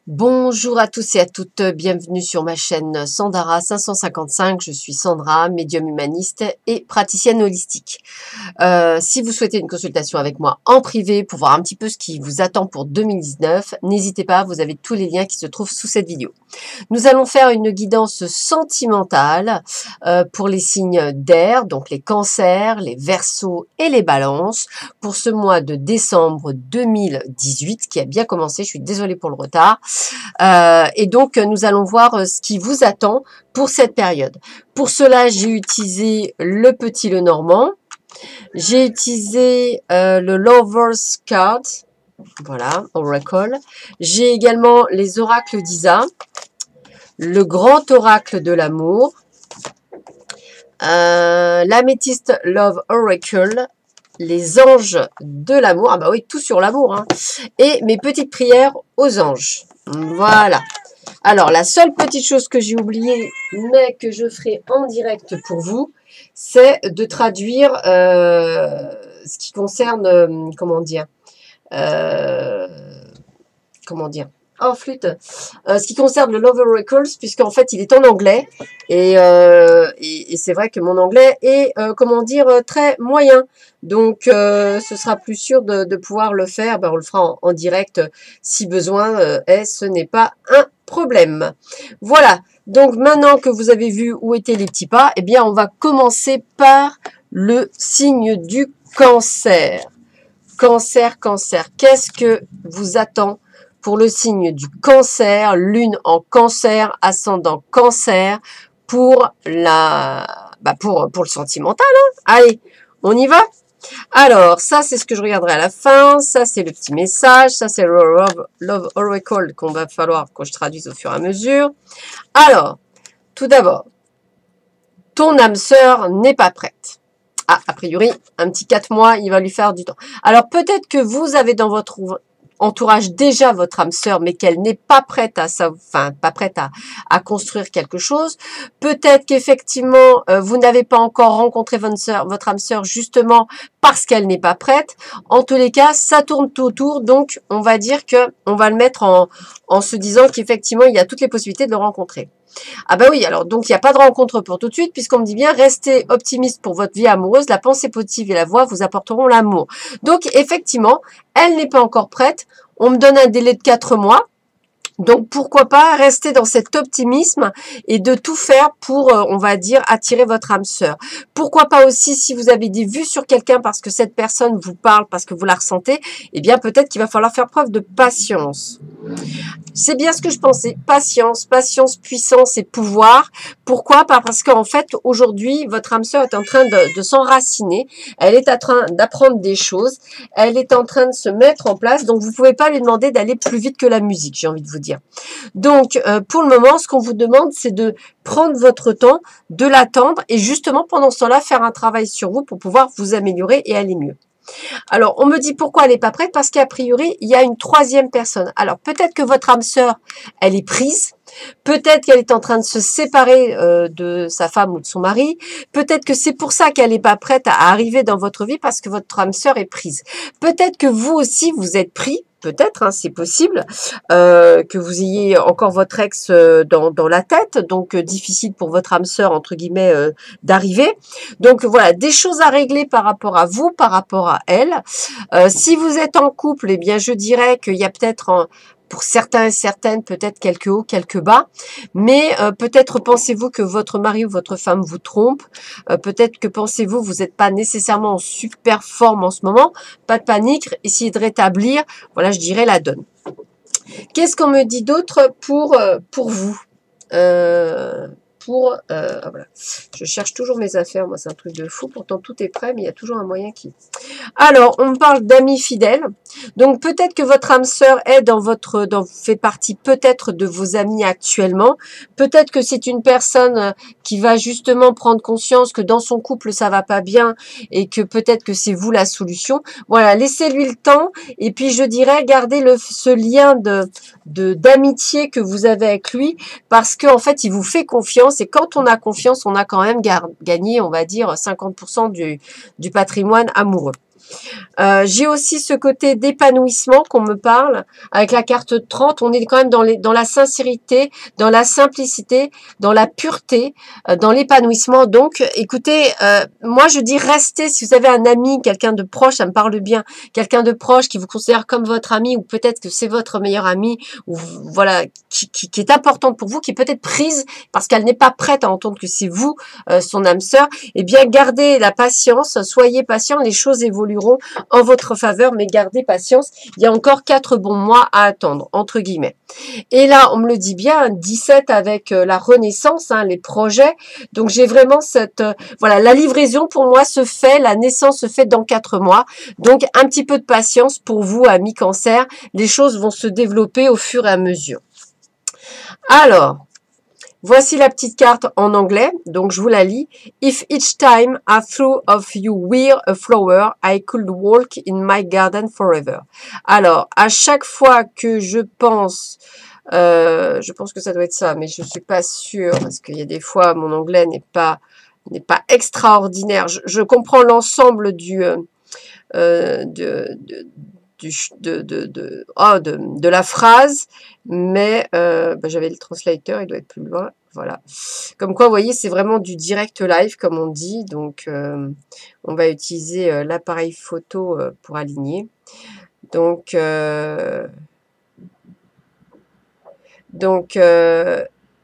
Bonjour à tous et à toutes, bienvenue sur ma chaîne Sandara 555. Je suis Sandra, médium humaniste et praticienne holistique. Si vous souhaitez une consultation avec moi en privé pour voir un petit peu ce qui vous attend pour 2019, n'hésitez pas, vous avez tous les liens qui se trouvent sous cette vidéo. Nous allons faire une guidance sentimentale pour les signes d'air, donc les cancers, les verseaux et les balances, pour ce mois de décembre 2018 qui a bien commencé, je suis désolée pour le retard. Et donc, nous allons voir ce qui vous attend pour cette période. Pour cela, j'ai utilisé le petit Lenormand. J'ai utilisé le Lover's Card. Voilà, Oracle. J'ai également les oracles d'Isa. Le grand oracle de l'amour. L'améthyste Love Oracle. Les anges de l'amour. Ah bah oui, tout sur l'amour. Hein. Et mes petites prières aux anges. Voilà. Alors, la seule petite chose que j'ai oubliée, mais que je ferai en direct pour vous, c'est de traduire ce qui concerne, oh, flûte. Ce qui concerne le Love Oracles, puisqu'en fait, il est en anglais. Et c'est vrai que mon anglais est, très moyen. Donc, ce sera plus sûr de pouvoir le faire. Ben, on le fera en direct si besoin est. Ce n'est pas un problème. Voilà. Donc, maintenant que vous avez vu où étaient les petits pas, eh bien, on va commencer par le signe du cancer. Cancer, cancer. Qu'est-ce que vous attend pour le signe du cancer, lune en cancer, ascendant cancer, pour pour le sentimental. Hein. Allez, on y va. Alors, ça, c'est ce que je regarderai à la fin. Ça, c'est le petit message. Ça, c'est le Love Oracle qu'on va falloir que je traduise au fur et à mesure. Alors, tout d'abord, ton âme sœur n'est pas prête. Ah, a priori, un petit 4 mois, il va lui faire du temps. Alors, peut-être que vous avez dans votre entourage déjà votre âme sœur, mais qu'elle n'est pas prête à construire quelque chose. Peut-être qu'effectivement, vous n'avez pas encore rencontré votre âme sœur, justement parce qu'elle n'est pas prête. En tous les cas, ça tourne tout autour, donc on va dire que on va le mettre en se disant qu'effectivement, il y a toutes les possibilités de le rencontrer. Ah bah oui, alors donc il n'y a pas de rencontre pour tout de suite, puisqu'on me dit bien, restez optimiste pour votre vie amoureuse, la pensée positive et la voix vous apporteront l'amour. Donc effectivement, elle n'est pas encore prête, on me donne un délai de 4 mois, donc pourquoi pas rester dans cet optimisme et de tout faire pour, on va dire, attirer votre âme sœur. Pourquoi pas aussi si vous avez des vues sur quelqu'un parce que cette personne vous parle, parce que vous la ressentez, eh bien peut-être qu'il va falloir faire preuve de patience. C'est bien ce que je pensais. Patience, patience, puissance et pouvoir. Pourquoi? Parce qu'en fait, aujourd'hui, votre âme sœur est en train de s'enraciner. Elle est en train d'apprendre des choses. Elle est en train de se mettre en place. Donc, vous ne pouvez pas lui demander d'aller plus vite que la musique, j'ai envie de vous dire. Donc, pour le moment, ce qu'on vous demande, c'est de prendre votre temps, de l'attendre et justement, pendant ce temps-là, faire un travail sur vous pour pouvoir vous améliorer et aller mieux. Alors, on me dit pourquoi elle n'est pas prête, parce qu'a priori, il y a une troisième personne. Alors, peut-être que votre âme sœur, elle est prise. Peut-être qu'elle est en train de se séparer de sa femme ou de son mari. Peut-être que c'est pour ça qu'elle n'est pas prête à arriver dans votre vie, parce que votre âme sœur est prise. Peut-être que vous aussi, vous êtes pris. Peut-être, hein, c'est possible que vous ayez encore votre ex dans la tête, donc difficile pour votre âme sœur, entre guillemets, d'arriver. Donc voilà, des choses à régler par rapport à vous, par rapport à elle. Si vous êtes en couple, eh bien je dirais qu'il y a peut-être pour certains et certaines, peut-être quelques hauts, quelques bas, mais peut-être pensez-vous que votre mari ou votre femme vous trompe, peut-être que pensez-vous vous n'êtes pas nécessairement en super forme en ce moment, pas de panique, essayez de rétablir, voilà, je dirais la donne. Qu'est-ce qu'on me dit d'autre pour vous voilà. Je cherche toujours mes affaires, moi c'est un truc de fou, pourtant tout est prêt, mais il y a toujours un moyen qui... Alors, on me parle d'amis fidèles, donc peut-être que votre âme sœur est fait partie peut-être de vos amis actuellement, peut-être que c'est une personne qui va justement prendre conscience que dans son couple ça va pas bien et que peut-être que c'est vous la solution. Voilà, laissez-lui le temps et puis je dirais gardez ce lien d'amitié que vous avez avec lui parce qu'en fait il vous fait confiance et quand on a confiance on a quand même gagné on va dire 50% du patrimoine amoureux. J'ai aussi ce côté d'épanouissement qu'on me parle. Avec la carte 30, on est quand même dans la sincérité, dans la simplicité, dans la pureté, dans l'épanouissement. Donc, écoutez, moi je dis restez, si vous avez un ami, quelqu'un de proche, ça me parle bien, quelqu'un de proche qui vous considère comme votre ami, ou peut-être que c'est votre meilleur ami, ou voilà, qui est importante pour vous, qui est peut-être prise parce qu'elle n'est pas prête à entendre que c'est vous, son âme sœur, eh bien gardez la patience, soyez patient, les choses évolueront en votre faveur, mais gardez patience. Il y a encore 4 bons mois à attendre, entre guillemets. Et là, on me le dit bien, 17 avec la renaissance, hein, les projets. Donc, j'ai vraiment cette... voilà, la livraison, pour moi, se fait, la naissance se fait dans 4 mois. Donc, un petit peu de patience pour vous, amis cancer. Les choses vont se développer au fur et à mesure. Alors, voici la petite carte en anglais, donc je vous la lis. If each time I thought of you were a flower, I could walk in my garden forever. Alors, à chaque fois que je pense que ça doit être ça, mais je suis pas sûre, parce qu'il y a des fois, mon anglais n'est pas extraordinaire. Je comprends l'ensemble de la phrase, mais j'avais le translator, il doit être plus loin, voilà. Comme quoi, vous voyez, c'est vraiment du direct live, comme on dit, donc on va utiliser l'appareil photo pour aligner. Donc,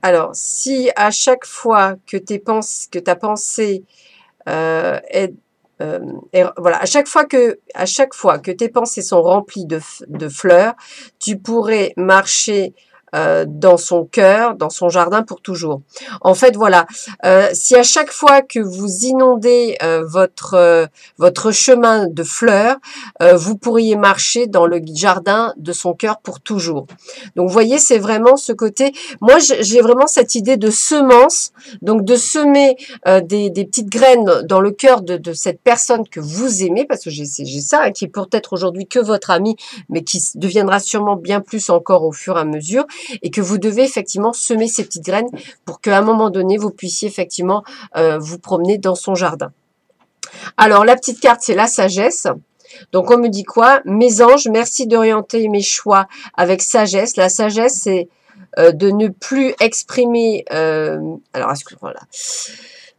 alors, si à chaque fois que ta pensée est voilà, à chaque fois que tes pensées sont remplies de fleurs, tu pourrais marcher dans son cœur, dans son jardin pour toujours. En fait, voilà, si à chaque fois que vous inondez votre chemin de fleurs, vous pourriez marcher dans le jardin de son cœur pour toujours. Donc, vous voyez, c'est vraiment ce côté. Moi, j'ai vraiment cette idée de semence, donc de semer des petites graines dans le cœur de cette personne que vous aimez, parce que j'ai ça, hein, qui est peut-être aujourd'hui que votre ami, mais qui deviendra sûrement bien plus encore au fur et à mesure, et que vous devez effectivement semer ces petites graines pour qu'à un moment donné, vous puissiez effectivement vous promener dans son jardin. Alors, la petite carte, c'est la sagesse. Donc, on me dit quoi? Mes anges, merci d'orienter mes choix avec sagesse. La sagesse, c'est de ne plus exprimer... alors, excusez-moi là.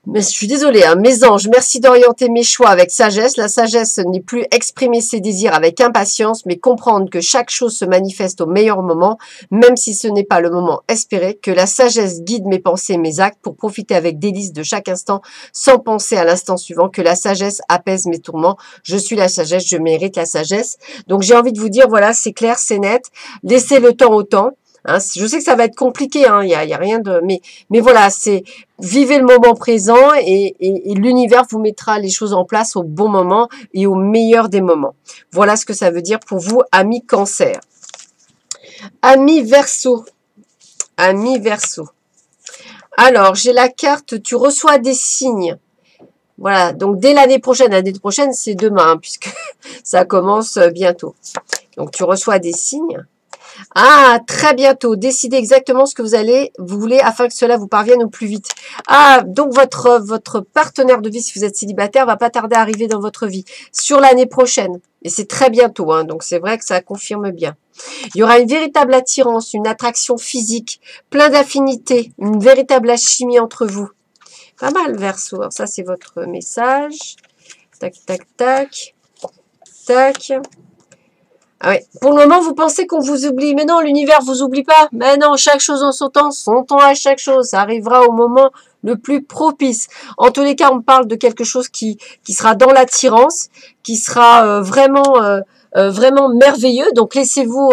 Mais je suis désolée, hein, mes anges, merci d'orienter mes choix avec sagesse. La sagesse n'est plus exprimer ses désirs avec impatience, mais comprendre que chaque chose se manifeste au meilleur moment, même si ce n'est pas le moment espéré, que la sagesse guide mes pensées et mes actes pour profiter avec délice de chaque instant, sans penser à l'instant suivant, que la sagesse apaise mes tourments. Je suis la sagesse, je mérite la sagesse. Donc j'ai envie de vous dire, voilà, c'est clair, c'est net. Laissez le temps au temps. Hein, je sais que ça va être compliqué, hein, y a rien de, mais voilà, c'est vivez le moment présent et l'univers vous mettra les choses en place au bon moment et au meilleur des moments. Voilà ce que ça veut dire pour vous, amis Cancer. Amis Verseau. Amis Verseau. Alors, j'ai la carte, tu reçois des signes. Voilà, donc dès l'année prochaine, c'est demain, hein, puisque ça commence bientôt. Donc, tu reçois des signes. Ah, très bientôt. Décidez exactement ce que vous voulez afin que cela vous parvienne au plus vite. Ah, donc votre partenaire de vie, si vous êtes célibataire, va pas tarder à arriver dans votre vie sur l'année prochaine. Et c'est très bientôt, hein, donc c'est vrai que ça confirme bien. Il y aura une véritable attirance, une attraction physique, plein d'affinités, une véritable alchimie entre vous. Pas mal, Verseau. Alors ça, c'est votre message. Tac, tac, tac. Tac. Ah ouais. Pour le moment, vous pensez qu'on vous oublie. Mais non, l'univers vous oublie pas. Mais non, chaque chose en son temps à chaque chose. Ça arrivera au moment le plus propice. En tous les cas, on parle de quelque chose qui sera dans l'attirance, qui sera vraiment merveilleux. Donc laissez-vous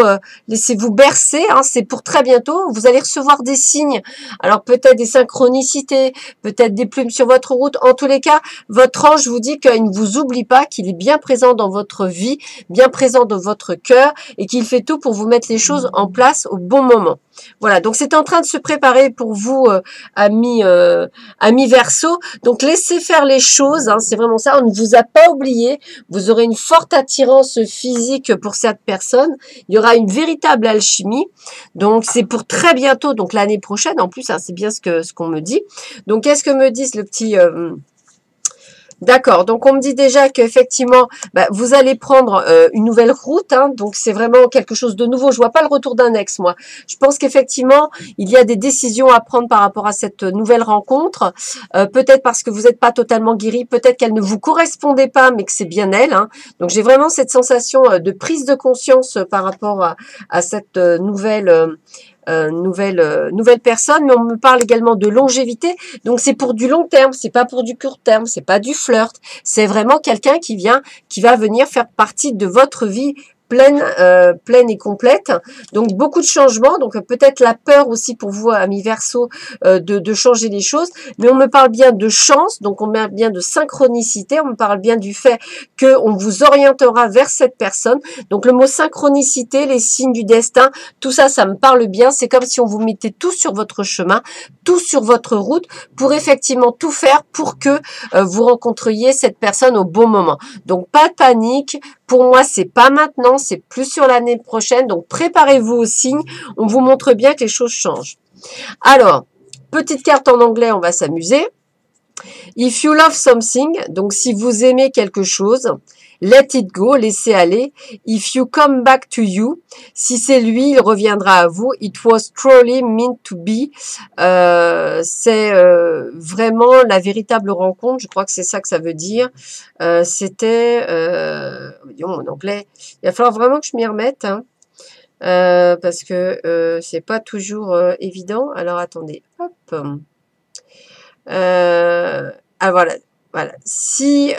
bercer. Hein, c'est pour très bientôt. Vous allez recevoir des signes. Alors peut-être des synchronicités, peut-être des plumes sur votre route. En tous les cas, votre ange vous dit qu'il ne vous oublie pas, qu'il est bien présent dans votre vie, bien présent dans votre cœur et qu'il fait tout pour vous mettre les choses en place au bon moment. Voilà, donc c'est en train de se préparer pour vous, amis Verseau. Donc laissez faire les choses, hein, c'est vraiment ça. On ne vous a pas oublié. Vous aurez une forte attirance physique pour cette personne. Il y aura une véritable alchimie. Donc c'est pour très bientôt, donc l'année prochaine. En plus, hein, c'est bien ce qu'on me dit. Donc qu'est-ce que me disent D'accord, donc on me dit déjà qu'effectivement, bah, vous allez prendre une nouvelle route, hein, donc c'est vraiment quelque chose de nouveau. Je vois pas le retour d'un ex, moi. Je pense qu'effectivement, il y a des décisions à prendre par rapport à cette nouvelle rencontre. Peut-être parce que vous n'êtes pas totalement guéri, peut-être qu'elle ne vous correspondait pas, mais que c'est bien elle. Hein. Donc j'ai vraiment cette sensation de prise de conscience par rapport à cette nouvelle personne, mais on me parle également de longévité. Donc c'est pour du long terme, c'est pas pour du court terme, c'est pas du flirt. C'est vraiment quelqu'un qui va venir faire partie de votre vie pleine et complète. Donc beaucoup de changements, donc peut-être la peur aussi pour vous, amis Verseau, de changer les choses. Mais on me parle bien de chance, donc on me parle bien de synchronicité, on me parle bien du fait qu'on vous orientera vers cette personne. Donc le mot synchronicité, les signes du destin, tout ça, ça me parle bien. C'est comme si on vous mettait tout sur votre chemin, tout sur votre route, pour effectivement tout faire pour que vous rencontriez cette personne au bon moment. Donc pas de panique. Pour moi, c'est pas maintenant, c'est plus sur l'année prochaine. Donc préparez-vous aux signes. On vous montre bien que les choses changent. Alors, petite carte en anglais, on va s'amuser. If you love something, donc si vous aimez quelque chose, let it go, laissez aller. If you come back to you, si c'est lui, il reviendra à vous. It was truly meant to be. C'est vraiment la véritable rencontre. Je crois que c'est ça que ça veut dire. C'était, mon anglais. Il va falloir vraiment que je m'y remette, hein, parce que c'est pas toujours évident. Alors attendez, hop. Voilà, voilà. Si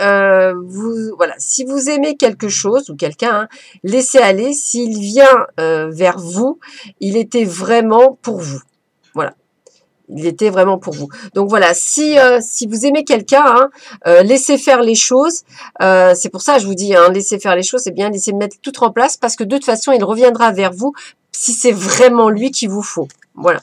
si vous aimez quelque chose ou quelqu'un, hein, laissez aller. S'il vient vers vous, il était vraiment pour vous. Voilà. Il était vraiment pour vous. Donc voilà, si vous aimez quelqu'un, hein, laissez faire les choses. C'est pour ça que je vous dis, hein, laissez faire les choses, c'est bien, laissez mettre tout en place parce que de toute façon, il reviendra vers vous si c'est vraiment lui qu'il vous faut. Voilà.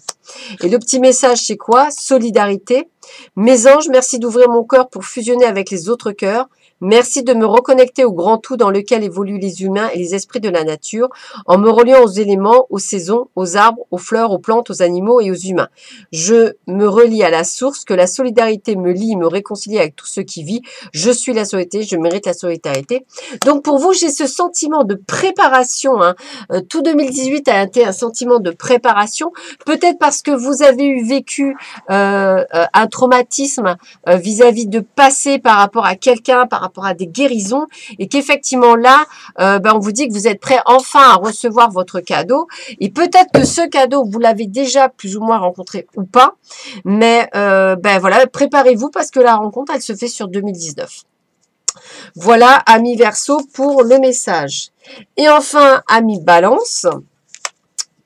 Et le petit message, c'est quoi? Solidarité. Mes anges, merci d'ouvrir mon cœur pour fusionner avec les autres cœurs. Merci de me reconnecter au grand tout dans lequel évoluent les humains et les esprits de la nature, en me reliant aux éléments, aux saisons, aux arbres, aux fleurs, aux plantes, aux animaux et aux humains. Je me relie à la source, que la solidarité me lie, me réconcilie avec tout ce qui vit. Je suis la solidarité, je mérite la solidarité. Donc pour vous, j'ai ce sentiment de préparation. Hein. Tout 2018 a été un sentiment de préparation. Peut-être parce que vous avez vécu un traumatisme vis-à-vis de passé par rapport à quelqu'un, par rapport à des guérisons, et qu'effectivement là, on vous dit que vous êtes prêt enfin à recevoir votre cadeau. Et peut-être que ce cadeau, vous l'avez déjà plus ou moins rencontré ou pas, mais voilà, préparez-vous parce que la rencontre, elle se fait sur 2019. Voilà, amis Verseau, pour le message. Et enfin, amis Balance.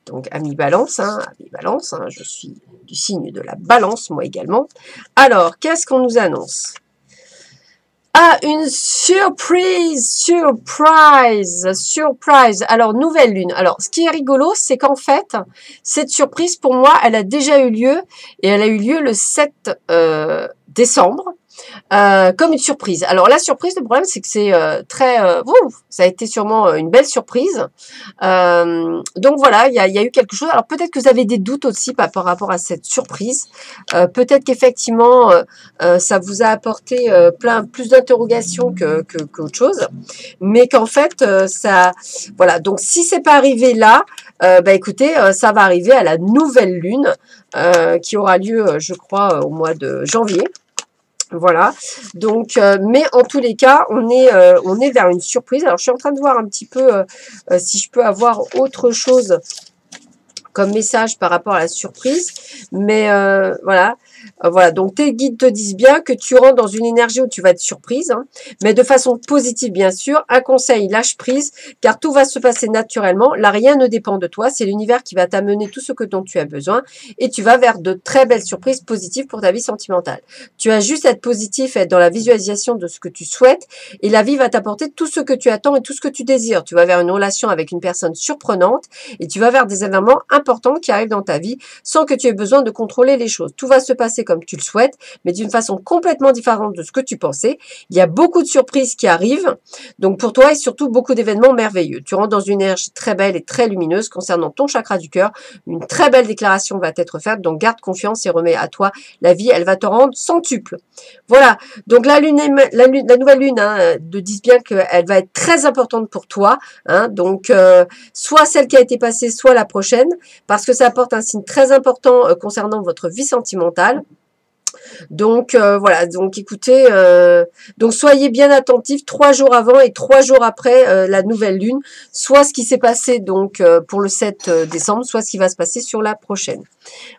Donc, amis Balance, hein, je suis du signe de la Balance, moi également. Alors, qu'est-ce qu'on nous annonce? Ah, une surprise. Alors, nouvelle lune. Alors, ce qui est rigolo, c'est qu'en fait, cette surprise, pour moi, elle a déjà eu lieu, et elle a eu lieu le 7 décembre. Comme une surprise. Alors la surprise, le problème c'est que c'est ça a été sûrement une belle surprise. Donc voilà, il y a eu quelque chose. Alors peut-être que vous avez des doutes aussi par rapport à cette surprise. Peut-être qu'effectivement ça vous a apporté plus d'interrogations qu'autre chose, mais qu'en fait voilà. Donc si c'est pas arrivé là, écoutez, ça va arriver à la nouvelle lune qui aura lieu, je crois, au mois de janvier. Voilà, donc, mais en tous les cas, on est vers une surprise. Alors, je suis en train de voir un petit peu si je peux avoir autre chose comme message par rapport à la surprise, mais voilà. Voilà, donc tes guides te disent bien que tu rentres dans une énergie où tu vas être surprise, hein, mais de façon positive bien sûr. Un conseil, lâche prise, car tout va se passer naturellement. Là, rien ne dépend de toi. C'est l'univers qui va t'amener tout ce dont tu as besoin et tu vas vers de très belles surprises positives pour ta vie sentimentale. Tu as juste à être positif, être dans la visualisation de ce que tu souhaites et la vie va t'apporter tout ce que tu attends et tout ce que tu désires. Tu vas vers une relation avec une personne surprenante et tu vas vers des événements importants importants qui arrivent dans ta vie sans que tu aies besoin de contrôler les choses. Tout va se passer comme tu le souhaites, mais d'une façon complètement différente de ce que tu pensais. Il y a beaucoup de surprises qui arrivent, donc pour toi et surtout beaucoup d'événements merveilleux. Tu rentres dans une énergie très belle et très lumineuse concernant ton chakra du cœur. Une très belle déclaration va être faite, donc garde confiance et remets à toi la vie, elle va te rendre centuple. Voilà, donc la nouvelle lune, hein, de disent bien qu'elle va être très importante pour toi, hein, donc soit celle qui a été passée, soit la prochaine, parce que ça apporte un signe très important concernant votre vie sentimentale. Donc voilà, donc écoutez, donc soyez bien attentifs 3 jours avant et 3 jours après la nouvelle lune, soit ce qui s'est passé donc pour le 7 décembre, soit ce qui va se passer sur la prochaine.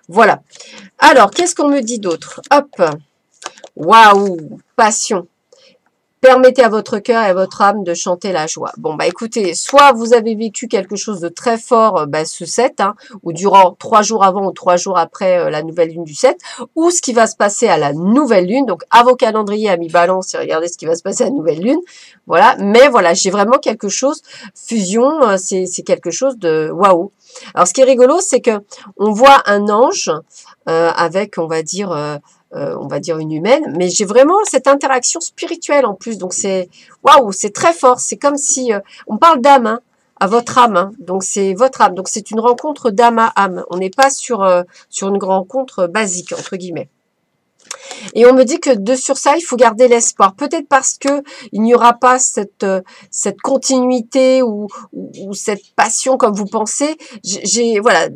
Voilà. Alors, qu'est-ce qu'on me dit d'autre? Hop. Waouh, passion. Permettez à votre cœur et à votre âme de chanter la joie. Bon, bah écoutez, soit vous avez vécu quelque chose de très fort ce 7, hein, ou durant 3 jours avant ou 3 jours après la nouvelle lune du 7, ou ce qui va se passer à la nouvelle lune. Donc, à vos calendriers, amis balance, et regardez ce qui va se passer à la nouvelle lune. Voilà, mais voilà, j'ai vraiment quelque chose, fusion, c'est quelque chose de waouh. Alors, ce qui est rigolo, c'est que on voit un ange avec, on va dire une humaine, mais j'ai vraiment cette interaction spirituelle en plus, donc c'est waouh, c'est très fort, c'est comme si on parle d'âme, hein, à votre âme, hein, donc c'est votre âme, donc c'est une rencontre d'âme à âme, on n'est pas sur une rencontre basique entre guillemets. Et on me dit que sur ça, il faut garder l'espoir. Peut-être parce que il n'y aura pas cette continuité ou cette passion comme vous pensez. Voilà,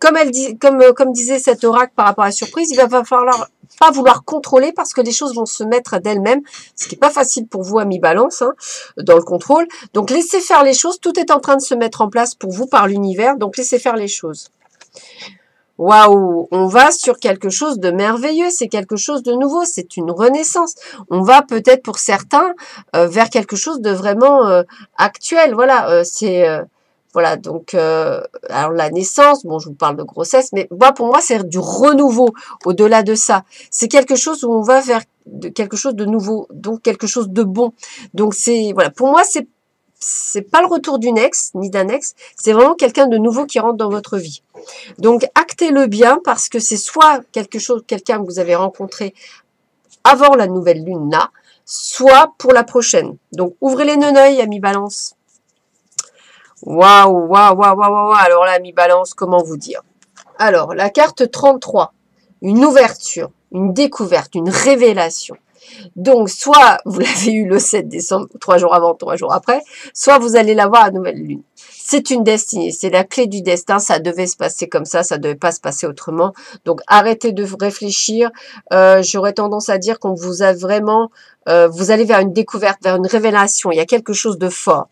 comme disait cet oracle par rapport à la surprise, il va falloir pas vouloir contrôler parce que les choses vont se mettre d'elles-mêmes, ce qui n'est pas facile pour vous, amis balance, hein, dans le contrôle. Donc laissez faire les choses, tout est en train de se mettre en place pour vous par l'univers, donc laissez faire les choses. Waouh, on va sur quelque chose de merveilleux, c'est quelque chose de nouveau, c'est une renaissance. On va peut-être pour certains vers quelque chose de vraiment actuel. Voilà, voilà, donc alors la naissance, bon, je vous parle de grossesse, mais pour moi c'est du renouveau. Au-delà de ça, c'est quelque chose où on va vers quelque chose de nouveau, donc quelque chose de bon. Donc c'est voilà, pour moi c'est pas le retour d'une ex ni d'un ex, c'est vraiment quelqu'un de nouveau qui rentre dans votre vie. Donc actez-le bien parce que c'est soit quelqu'un que vous avez rencontré avant la nouvelle lune là, soit pour la prochaine. Donc ouvrez les neuils, amis balance. Waouh, waouh, waouh, waouh, waouh. Alors là, amis balance, comment vous dire? Alors, la carte 33, une ouverture, une découverte, une révélation. Donc, soit vous l'avez eu le 7 décembre, 3 jours avant, 3 jours après, soit vous allez l'avoir à nouvelle lune. C'est une destinée, c'est la clé du destin, ça devait se passer comme ça devait pas se passer autrement. Donc, arrêtez de réfléchir. J'aurais tendance à dire qu'on vous a vraiment, vous allez vers une découverte, vers une révélation. Il y a quelque chose de fort.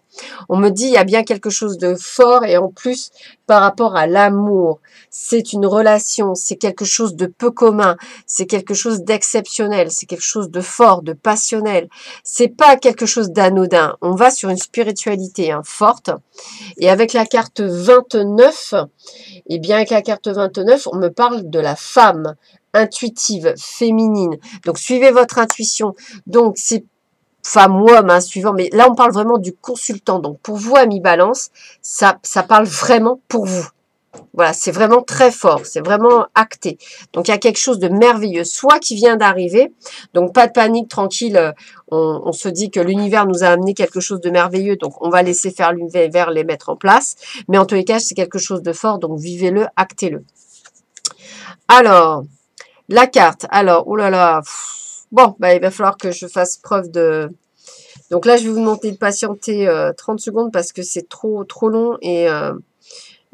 On me dit, il y a bien quelque chose de fort et en plus, par rapport à l'amour, c'est une relation, c'est quelque chose de peu commun, c'est quelque chose d'exceptionnel, c'est quelque chose de fort, de passionnel. C'est pas quelque chose d'anodin. On va sur une spiritualité forte. Et avec la carte 29, eh bien avec la carte 29, on me parle de la femme intuitive, féminine. Donc suivez votre intuition. Donc c'est femme ou homme, suivant, mais là on parle vraiment du consultant. Donc pour vous, amis balance, ça parle vraiment pour vous. Voilà, c'est vraiment très fort, c'est vraiment acté. Donc il y a quelque chose de merveilleux, soit qui vient d'arriver, donc pas de panique, tranquille, on se dit que l'univers nous a amené quelque chose de merveilleux, donc on va laisser faire l'univers les mettre en place, mais en tous les cas c'est quelque chose de fort, donc vivez-le, actez-le. Alors, la carte, alors, oh là là, bon, bah, il va falloir que je fasse preuve de... Donc là je vais vous demander de patienter 30 secondes parce que c'est trop long et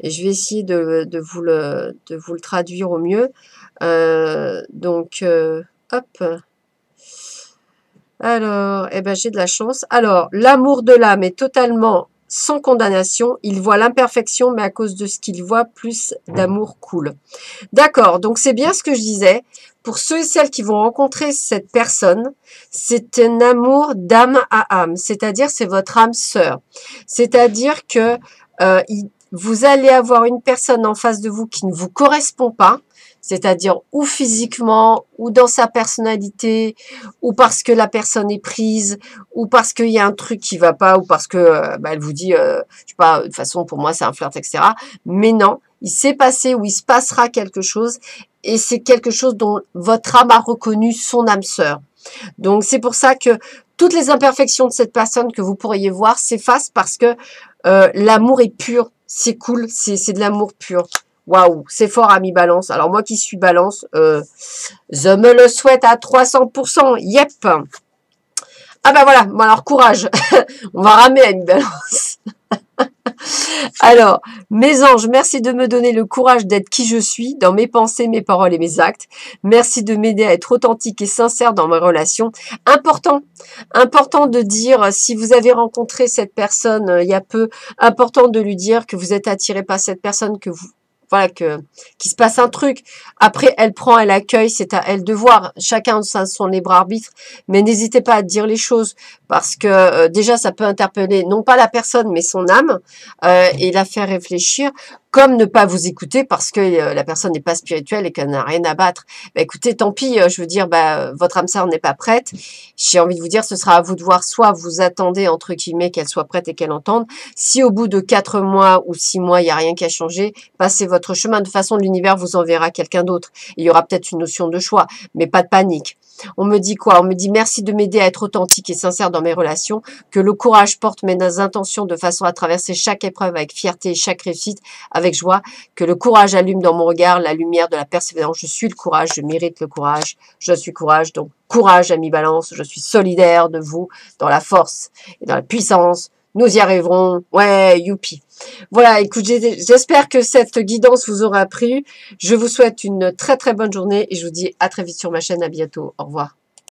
je vais essayer de vous le traduire au mieux. Hop. Alors, j'ai de la chance. Alors, l'amour de l'âme est totalement sans condamnation. Il voit l'imperfection, mais à cause de ce qu'il voit, plus d'amour coule. D'accord, donc c'est bien ce que je disais. Pour ceux et celles qui vont rencontrer cette personne, c'est un amour d'âme à âme. C'est-à-dire, c'est votre âme sœur. C'est-à-dire que vous allez avoir une personne en face de vous qui ne vous correspond pas, c'est-à-dire ou physiquement, ou dans sa personnalité, ou parce que la personne est prise, ou parce qu'il y a un truc qui va pas, ou parce que elle vous dit, je sais pas, de toute façon pour moi c'est un flirt, etc. Mais non, il s'est passé ou il se passera quelque chose et c'est quelque chose dont votre âme a reconnu son âme sœur. Donc c'est pour ça que toutes les imperfections de cette personne que vous pourriez voir s'effacent parce que l'amour est pur, c'est cool, c'est de l'amour pur. Waouh, c'est fort, ami Balance. Alors moi qui suis Balance, je me le souhaite à 300%. Yep. Ah ben voilà, bon alors courage. On va ramer, ami Balance. Alors, mes anges, merci de me donner le courage d'être qui je suis dans mes pensées, mes paroles et mes actes. Merci de m'aider à être authentique et sincère dans mes relations. Important de dire, si vous avez rencontré cette personne il y a peu, important de lui dire que vous êtes attiré par cette personne, que vous, voilà, qu'il se passe un truc. Après, elle accueille, c'est à elle de voir. Chacun a son libre arbitre, mais n'hésitez pas à dire les choses parce que déjà, ça peut interpeller non pas la personne, mais son âme et la faire réfléchir, comme ne pas vous écouter parce que la personne n'est pas spirituelle et qu'elle n'a rien à battre. Bah, écoutez, tant pis, je veux dire, votre âme sœur n'est pas prête. J'ai envie de vous dire, ce sera à vous de voir, soit vous attendez, entre guillemets, qu'elle soit prête et qu'elle entende. Si au bout de 4 mois ou 6 mois, il n'y a rien qui a changé, passez votre chemin. De toute façon, l'univers vous enverra quelqu'un d'autre. Il y aura peut-être une notion de choix, mais pas de panique. On me dit quoi? On me dit merci de m'aider à être authentique et sincère dans mes relations, que le courage porte mes intentions de façon à traverser chaque épreuve avec fierté et chaque réussite avec joie, que le courage allume dans mon regard la lumière de la persévérance. Je suis le courage, je mérite le courage, je suis courage. Donc courage, ami Balance, je suis solidaire de vous dans la force et dans la puissance. Nous y arriverons. Ouais, youpi. Voilà, écoute, j'espère que cette guidance vous aura plu. Je vous souhaite une très très bonne journée et je vous dis à très vite sur ma chaîne. À bientôt. Au revoir.